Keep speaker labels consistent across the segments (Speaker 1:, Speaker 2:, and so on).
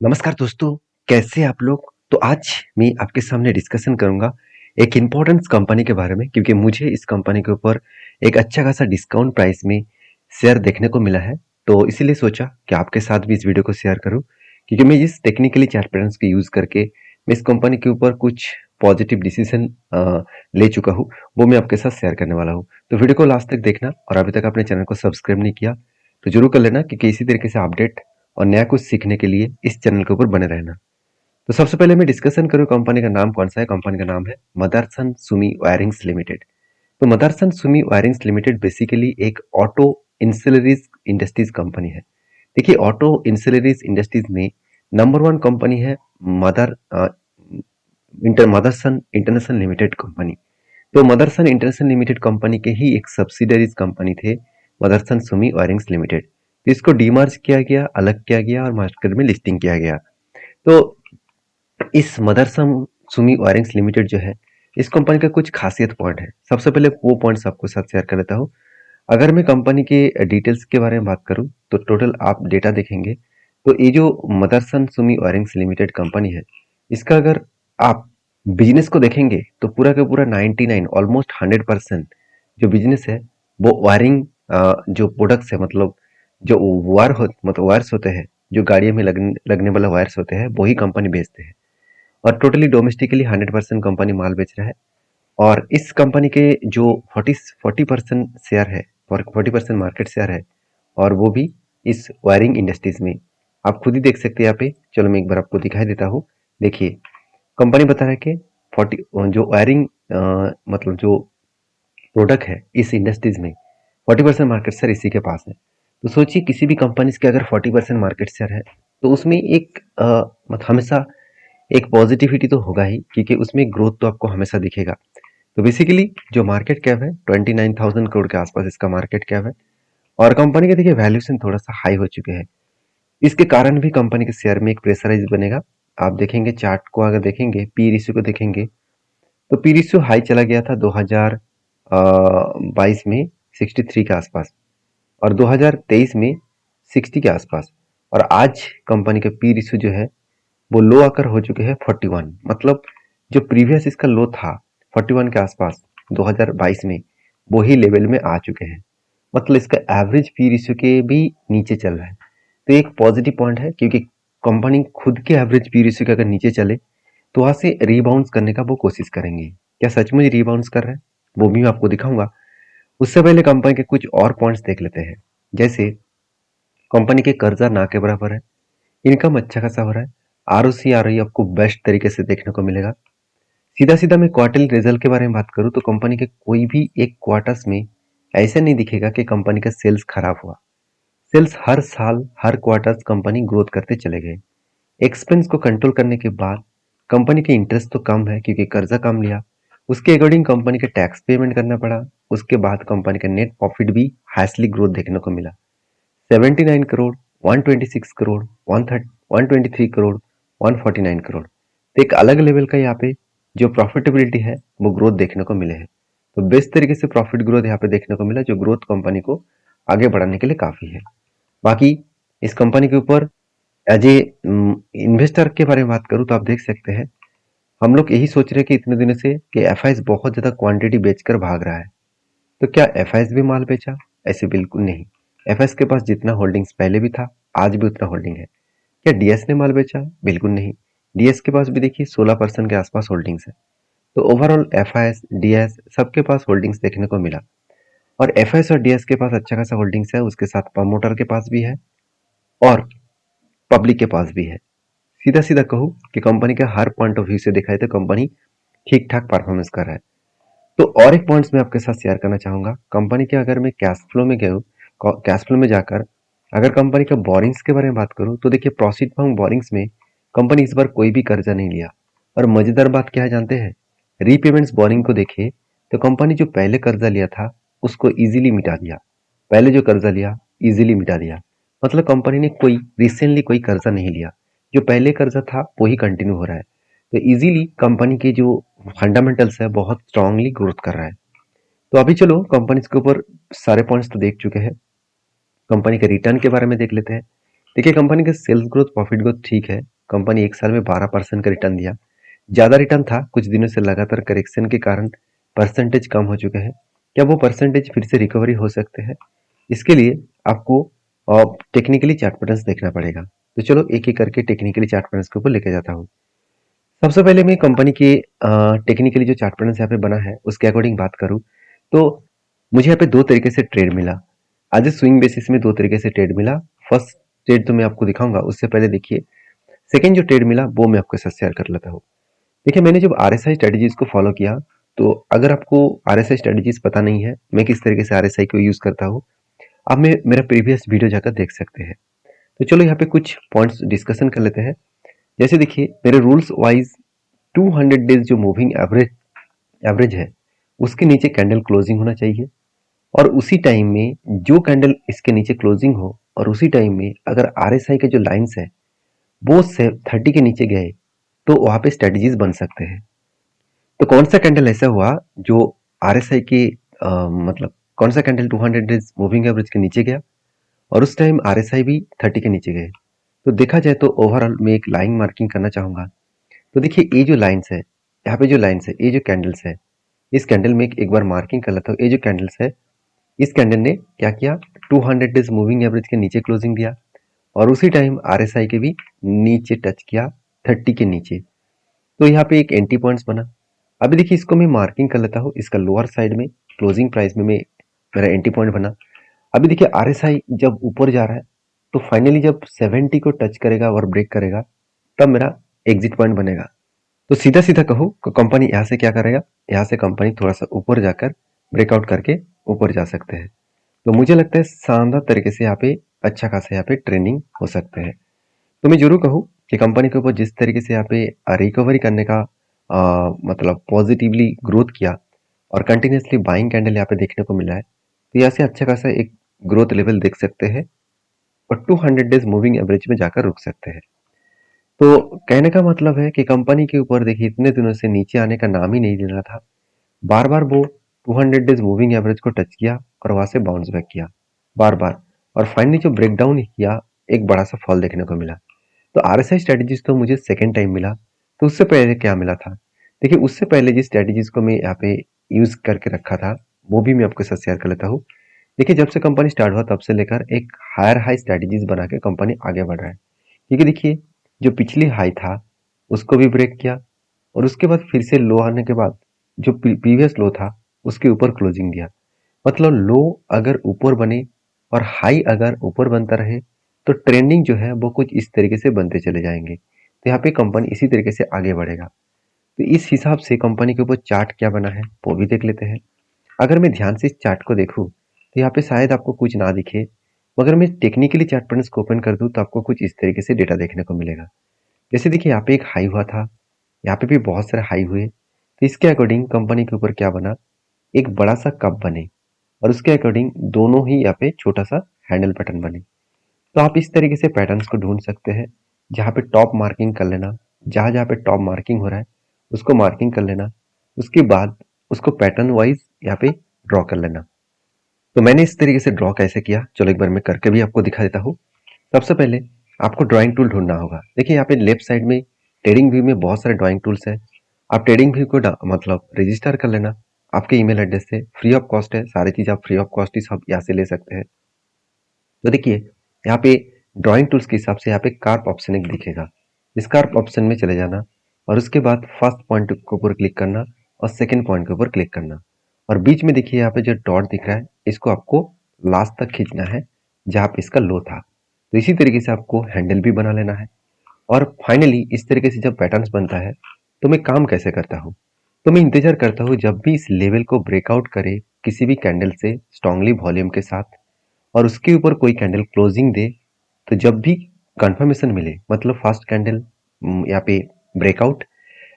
Speaker 1: नमस्कार दोस्तों, कैसे आप लोग? तो आज मैं आपके सामने डिस्कशन करूँगा एक इम्पोर्टेंट कंपनी के बारे में क्योंकि मुझे इस कंपनी के ऊपर एक अच्छा खासा डिस्काउंट प्राइस में शेयर देखने को मिला है। तो इसीलिए सोचा कि आपके साथ भी इस वीडियो को शेयर करूँ क्योंकि मैं इस टेक्निकली चार्ट पैटर्न्स को यूज़ करके मैं इस कंपनी के ऊपर कुछ पॉजिटिव डिसीजन ले चुका हूँ, वो मैं आपके साथ शेयर करने वाला हूँ। तो वीडियो को लास्ट तक देखना और अभी तक अपने चैनल को सब्सक्राइब नहीं किया तो जरूर कर लेना क्योंकि इसी तरीके से अपडेट और नया कुछ सीखने के लिए इस चैनल के ऊपर बने रहना। तो सबसे पहले मैं डिस्कशन करूँ कंपनी का नाम कौन सा है। कंपनी का नाम है मदरसन सुमी वायरिंग्स लिमिटेड। तो Motherson Sumi wirings limited basically एक ऑटो इंसिलरीज इंडस्ट्रीज कंपनी है। देखिए ऑटो इंसिलरीज इंडस्ट्रीज में नंबर वन कंपनी है मदरसन इंटरनेशनल लिमिटेड कंपनी। तो मदरसन इंटरनेशनल लिमिटेड कंपनी के ही एक सब्सिडरीज कंपनी थे मदरसन सुमी वायरिंग्स लिमिटेड। तो इसको डीमर्ज किया गया, अलग किया गया और मार्केट में लिस्टिंग किया गया। तो इस मदरसन सुमी वायरिंग्स लिमिटेड जो है, इस कंपनी का कुछ खासियत पॉइंट है। सबसे पहले वो पॉइंट्स आपको साथ शेयर कर देता हूँ। अगर मैं कंपनी के डिटेल्स के बारे में बात करूँ तो टोटल आप डेटा देखेंगे तो ये जो Motherson Sumi wirings limited company है, इसका अगर आप बिजनेस को देखेंगे तो पूरा का पूरा 99 ऑलमोस्ट 100% जो बिजनेस है वो वायरिंग जो प्रोडक्ट्स है, मतलब जो वायर्स होते हैं, जो गाड़ियों में लगने वाला वायर्स होते हैं, वही कंपनी बेचते हैं। और टोटली डोमेस्टिकली 100% कंपनी माल बेच रहा है। और इस कंपनी के जो 40% शेयर है, 40% मार्केट शेयर है, और वो भी इस वायरिंग इंडस्ट्रीज में। आप खुद ही देख सकते हैं यहाँ पे। चलो मैं एक बार आपको दिखाई देता हूँ। देखिए कंपनी बता रहा है कि 40 जो वायरिंग मतलब जो प्रोडक्ट है इस इंडस्ट्रीज में 40% मार्केट शेयर इसी के पास है। तो सोचिए किसी भी कंपनी के अगर 40% मार्केट शेयर है तो उसमें एक मतलब हमेशा एक पॉजिटिविटी तो होगा ही क्योंकि उसमें ग्रोथ तो आपको हमेशा दिखेगा। तो बेसिकली जो मार्केट कैप है 29,000 करोड़ के आसपास इसका मार्केट कैप है। और कंपनी के देखिए वैल्यूएशन थोड़ा सा हाई हो चुके हैं। इसके कारण भी कंपनी के शेयर में एक प्रेशराइज बनेगा। आप देखेंगे चार्ट को, अगर देखेंगे पी रेशियो को देखेंगे तो पी रेशियो हाई चला गया था 2022 में 63 के आसपास और 2023 में 60 के आसपास। और आज कंपनी का पी रेशियो जो है वो लो आकर हो चुके हैं 41। मतलब जो प्रीवियस इसका लो था 41 के आसपास 2022 में, वही लेवल में आ चुके हैं। मतलब इसका एवरेज पी रेशियो के भी नीचे चल रहा है। तो एक पॉजिटिव पॉइंट है क्योंकि कंपनी खुद के एवरेज पी रेशियो के अगर नीचे चले तो वहां से रीबाउंस करने का वो कोशिश करेंगे। क्या सचमुच रीबाउंस कर रहे हैं, वो भी मैं आपको दिखाऊंगा। उससे पहले कंपनी के कुछ और पॉइंट्स देख लेते हैं। जैसे कंपनी के कर्जा ना के बराबर है, इनकम अच्छा खासा हो रहा है, आरओसी आ रही है आपको बेस्ट तरीके से देखने को मिलेगा। सीधा सीधा मैं क्वार्टरली रिजल्ट के बारे में बात करूं तो कंपनी के कोई भी एक क्वार्टर्स में ऐसे नहीं दिखेगा कि कंपनी का सेल्स खराब हुआ। सेल्स हर साल हर क्वार्टर्स कंपनी ग्रोथ करते चले गए। एक्सपेंस को कंट्रोल करने के बाद कंपनी के इंटरेस्ट तो कम है क्योंकि कर्जा कम लिया, उसके अकॉर्डिंग कंपनी के टैक्स पेमेंट करना पड़ा। उसके बाद कंपनी का नेट प्रॉफिट भी हाईली ग्रोथ देखने को मिला। 79 करोड़, 126 करोड़, 123 करोड़, 149 करोड़। तो एक अलग लेवल का यहाँ पे जो प्रॉफिटेबिलिटी है वो ग्रोथ देखने को मिले हैं। तो बेस्ट तरीके से प्रॉफिट ग्रोथ यहाँ पे देखने को मिला जो ग्रोथ कंपनी को आगे बढ़ाने के लिए काफी है। बाकी इस कंपनी के ऊपर एज ए इन्वेस्टर के बारे में बात करूँ तो आप देख सकते हैं, हम लोग यही सोच रहे हैं कि इतने दिनों से कि एफआईएस बहुत ज्यादा क्वांटिटी बेचकर भाग रहा है। तो क्या एफआईएस भी माल बेचा? ऐसे बिल्कुल नहीं। एफएस के पास जितना होल्डिंग्स पहले भी था आज भी उतना होल्डिंग है। क्या डीएस ने माल बेचा? बिल्कुल नहीं। डीएस के पास भी देखिए 16% के आसपास होल्डिंग्स है। तो ओवरऑल एफआईएस डीएस सबके पास होल्डिंग्स देखने को मिला। और एफआईएस और डीएस के पास अच्छा खासा होल्डिंग्स है, उसके साथ प्रमोटर के पास भी है और पब्लिक के पास भी है। सीधा सीधा कहूँ कि कंपनी के हर पॉइंट ऑफ व्यू से देखा जाए तो कंपनी ठीक ठाक परफॉर्मेंस कर रहा है। तो और एक पॉइंट्स मैं आपके साथ शेयर करना चाहूंगा। कंपनी के अगर मैं कैश फ्लो में गया, कैश फ्लो में जाकर अगर कंपनी का बोरिंग्स के बारे में बात करूं तो देखिए प्रोसीड फ्रॉम बोरिंग्स में कंपनी इस बार कोई भी कर्जा नहीं लिया। और मजेदार बात क्या है जानते हैं? रीपेमेंट्स बोरिंग को देखिए तो कंपनी जो पहले कर्जा लिया था उसको इजीली मिटा दिया। पहले जो कर्जा लिया इजीली मिटा दिया। मतलब कंपनी ने कोई रिसेंटली कोई कर्जा नहीं लिया, जो पहले कर्जा था वही कंटिन्यू हो रहा है। तो इजीली कंपनी के जो फंडामेंटल्स है बहुत स्ट्रांगली ग्रोथ कर रहा है। तो अभी चलो कंपनी के ऊपर सारे पॉइंट्स तो देख चुके हैं। कंपनी के रिटर्न के बारे में देख लेते हैं। देखिए कंपनी का सेल्स ग्रोथ, प्रॉफिट ग्रोथ ठीक है। कंपनी एक साल में 12% का रिटर्न दिया। ज़्यादा रिटर्न था, कुछ दिनों से लगातार करेक्शन के कारण परसेंटेज कम हो चुके हैं। क्या वो परसेंटेज फिर से रिकवरी हो सकते हैं? इसके लिए आपको टेक्निकली चार्ट पैटर्न्स देखना पड़ेगा। तो चलो एक एक करके टेक्निकली चार्ट पैटर्न्स के ऊपर लेके जाता हूँ। सबसे पहले मैं कंपनी के टेक्निकली जो चार्ट पैटर्न्स यहाँ पे बना है उसके अकॉर्डिंग बात करूँ तो मुझे यहाँ पे दो तरीके से ट्रेड मिला। आज स्विंग बेसिस में दो तरीके से ट्रेड मिला। फर्स्ट ट्रेड तो मैं आपको दिखाऊंगा, उससे पहले देखिए सेकेंड जो ट्रेड मिला वो मैं आपके साथ शेयर कर लेता हूँ। देखिए मैंने जब आरएसआई स्ट्रेटेजीज को फॉलो किया, तो अगर आपको आरएसआई स्ट्रेटेजीज पता नहीं है मैं किस तरीके से आरएसआई को यूज करता हूँ, आप में मेरा प्रीवियस वीडियो जाकर देख सकते हैं। तो चलो यहाँ पे कुछ पॉइंट्स डिस्कशन कर लेते हैं। जैसे देखिए मेरे रूल्स वाइज 200 डेज जो मूविंग एवरेज है उसके नीचे कैंडल क्लोजिंग होना चाहिए, और उसी टाइम में जो कैंडल इसके नीचे क्लोजिंग हो और उसी टाइम में अगर आरएसआई के जो लाइंस है वो से 30 के नीचे गए तो वहां पे स्ट्रेटजीज बन सकते हैं। तो कौन सा कैंडल ऐसा हुआ जो आरएसआई के मतलब कौन सा कैंडल 200 डेज मूविंग एवरेज के नीचे गया और उस टाइम आरएसआई भी 30 के नीचे गए? तो देखा जाए तो ओवरऑल मैं एक लाइन मार्किंग करना चाहूंगा। तो देखिए ये जो लाइंस है, यहाँ पे जो लाइंस है, ये जो कैंडल्स है, इस कैंडल में एक बार मार्किंग कर लेता हूँ। ये जो कैंडल्स है, इस कैंडल ने क्या किया, 200 डेज मूविंग एवरेज के नीचे क्लोजिंग दिया और उसी टाइम आरएसआई के भी नीचे टच किया, 30 के नीचे। तो यहाँ पे एक एंटी पॉइंट्स बना। अभी देखिए इसको मैं मार्किंग कर लेता हूँ, इसका लोअर साइड में क्लोजिंग प्राइस में मेरा एंटी पॉइंट बना। अभी देखिए आरएसआई जब ऊपर जा रहा है तो फाइनली जब 70 को टच करेगा और ब्रेक करेगा तब मेरा एग्जिट पॉइंट बनेगा। तो सीधा सीधा कहूँ तो कंपनी यहाँ से क्या करेगा, यहाँ से कंपनी थोड़ा सा ऊपर जाकर ब्रेकआउट करके ऊपर जा सकते हैं। तो मुझे लगता है शानदार तरीके से यहाँ पे अच्छा खासा यहाँ पे ट्रेंडिंग हो सकते हैं। तो मैं जरूर कहूँ कि कंपनी के ऊपर जिस तरीके से यहाँ पे रिकवरी करने का मतलब पॉजिटिवली ग्रोथ किया और कंटिन्यूसली बाइंग कैंडल यहाँ पे देखने को मिला है, तो यहाँ से अच्छा खासा एक ग्रोथ लेवल देख सकते हैं और 200 डेज मूविंग एवरेज में जाकर रुक सकते हैं। तो कहने का मतलब है कि कंपनी के ऊपर देखिए इतने दिनों से नीचे आने का नाम ही नहीं ले रहा था। बार बार वो 200 डेज मूविंग एवरेज को टच किया और वहां से बाउंस बैक किया बार बार, और फाइनली जो ब्रेकडाउन किया एक बड़ा सा फॉल देखने को मिला। तो आरएसआई स्ट्रेटेजीज तो मुझे सेकेंड टाइम मिला। तो उससे पहले क्या मिला था, देखिए उससे पहले जिस स्ट्रेटेजीज को मैं यहाँ पे यूज करके रखा था वो भी मैं आपके साथ शेयर कर लेता हूँ। देखिए जब से कंपनी स्टार्ट हुआ तब से लेकर एक हायर हाई स्ट्रेटेजीज बना के कंपनी आगे बढ़ रहा है। क्योंकि देखिए जो पिछली हाई था उसको भी ब्रेक किया और उसके बाद फिर से लो आने के बाद जो प्रीवियस लो था उसके ऊपर क्लोजिंग दिया। मतलब लो अगर ऊपर बने और हाई अगर ऊपर बनता रहे तो ट्रेंडिंग जो है वो कुछ इस तरीके से बनते चले जाएंगे। तो यहाँ पे कंपनी इसी तरीके से आगे बढ़ेगा। तो इस हिसाब से कंपनी के ऊपर चार्ट क्या बना है वो भी देख लेते हैं। अगर मैं ध्यान से इस चार्ट को देखूं तो यहाँ पे शायद आपको कुछ ना दिखे, मगर मैं टेक्निकली चार्ट पैटर्न्स को ओपन कर दूं तो आपको कुछ इस तरीके से डेटा देखने को मिलेगा। जैसे देखिए यहाँ पे एक हाई हुआ था, यहाँ पे भी बहुत सारे हाई हुए, तो इसके अकॉर्डिंग कंपनी के ऊपर क्या बना, एक बड़ा सा कप बने और उसके अकॉर्डिंग दोनों ही यहाँ पे छोटा सा हैंडल पैटर्न बने। तो आप इस तरीके से पैटर्न्स को ढूंढ सकते हैं। जहाँ पे टॉप मार्किंग कर लेना, जहाँ जहाँ पे टॉप मार्किंग हो रहा है उसको मार्किंग कर लेना, उसके बाद उसको पैटर्न वाइज यहाँ पे ड्रॉ कर लेना। तो मैंने इस तरीके से ड्रॉ कैसे किया, चलो एक बार मैं करके भी आपको दिखा देता हूँ। सबसे पहले आपको ड्राइंग टूल ढूंढना होगा। देखिए यहाँ पे लेफ्ट साइड में ट्रेडिंग व्यू में बहुत सारे ड्राइंग टूल्स हैं। आप ट्रेडिंग व्यू को मतलब रजिस्टर कर लेना आपके ईमेल एड्रेस से, फ्री ऑफ कॉस्ट है, सारी चीज़ आप फ्री ऑफ कॉस्ट ही सब यहाँ से ले सकते हैं। तो देखिए यहाँ पे ड्राइंग टूल्स के हिसाब से यहाँ पे कार्प ऑप्शन एक दिखेगा, इस कार्प ऑप्शन में चले जाना और उसके बाद फर्स्ट पॉइंट के ऊपर क्लिक करना और सेकंड पॉइंट के ऊपर क्लिक करना, और बीच में देखिए यहाँ पे जो डॉट दिख रहा है इसको आपको लास्ट तक खींचना है जहाँ पे इसका लो था। तो इसी तरीके से आपको हैंडल भी बना लेना है। और फाइनली इस तरीके से जब पैटर्न्स बनता है तो मैं काम कैसे करता हूँ, तो मैं इंतजार करता हूँ जब भी इस लेवल को ब्रेकआउट करे किसी भी कैंडल से स्ट्रांगली वॉल्यूम के साथ और उसके ऊपर कोई कैंडल क्लोजिंग दे, तो जब भी कंफर्मेशन मिले मतलब फर्स्ट कैंडल यहाँ पे ब्रेकआउट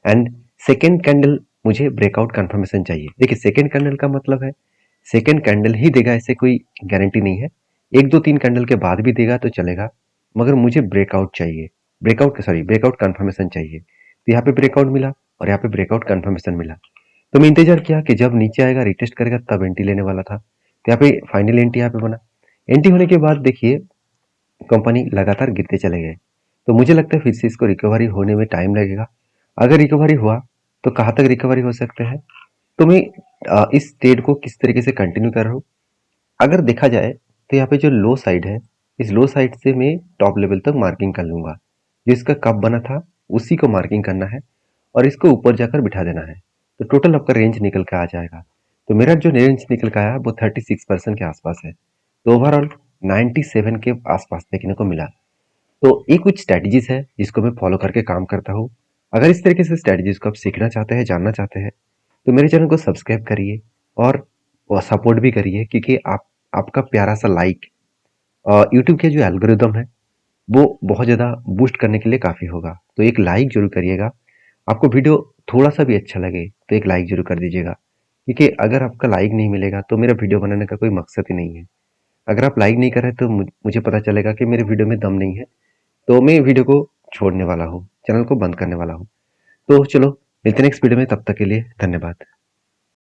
Speaker 1: एंड सेकेंड कैंडल मुझे ब्रेकआउट कंफर्मेशन चाहिए। देखिए सेकेंड कैंडल का मतलब है सेकेंड कैंडल ही देगा, ऐसे कोई गारंटी नहीं है। एक दो तीन कैंडल के बाद भी देगा तो चलेगा, मगर मुझे ब्रेकआउट चाहिए, ब्रेकआउट कंफर्मेशन चाहिए। तो यहाँ पे ब्रेकआउट मिला और यहाँ पे ब्रेकआउट कंफर्मेशन मिला। तो मैं इंतजार किया कि जब नीचे आएगा रिटेस्ट करेगा तब एंट्री लेने वाला था। तो यहाँ पे फाइनल एंट्री यहाँ पे बना। एंट्री होने के बाद देखिए कंपनी लगातार गिरते चले गए। तो मुझे लगता है फिर से इसको रिकवरी होने में टाइम लगेगा। अगर रिकवरी हुआ तो कहाँ तक रिकवरी हो सकते हैं, तो मैं इस ट्रेड को किस तरीके से कंटिन्यू कर रहा हूँ। अगर देखा जाए तो यहाँ पे जो लो साइड है, इस लो साइड से मैं टॉप लेवल तक मार्किंग कर लूंगा। जो इसका कब बना था उसी को मार्किंग करना है और इसको ऊपर जाकर बिठा देना है। तो टोटल आपका रेंज निकल के आ जाएगा। तो मेरा जो रेंज निकल के आया वो 36% के आसपास है। तो ओवरऑल 97 के आसपास देखने को मिला। तो ये कुछ स्ट्रेटजीज है जिसको मैं फॉलो करके काम करता हूँ। अगर इस तरीके से स्ट्रेटजीज को आप सीखना चाहते हैं, जानना चाहते हैं, तो मेरे चैनल को सब्सक्राइब करिए और सपोर्ट भी करिए, क्योंकि आपका प्यारा सा लाइक यूट्यूब के जो एल्गोरिदम है वो बहुत ज़्यादा बूस्ट करने के लिए काफ़ी होगा। तो एक लाइक जरूर करिएगा। आपको वीडियो थोड़ा सा भी अच्छा लगे तो एक लाइक जरूर कर दीजिएगा, क्योंकि अगर आपका लाइक नहीं मिलेगा तो मेरा वीडियो बनाने का कोई मकसद ही नहीं है। अगर आप लाइक नहीं कर रहे तो मुझे पता चलेगा कि मेरे वीडियो में दम नहीं है, तो मैं वीडियो को छोड़ने वाला हूँ, चैनल को बंद करने वाला हूँ। तो चलो मिलते हैं नेक्स्ट वीडियो में, तब तक के लिए धन्यवाद।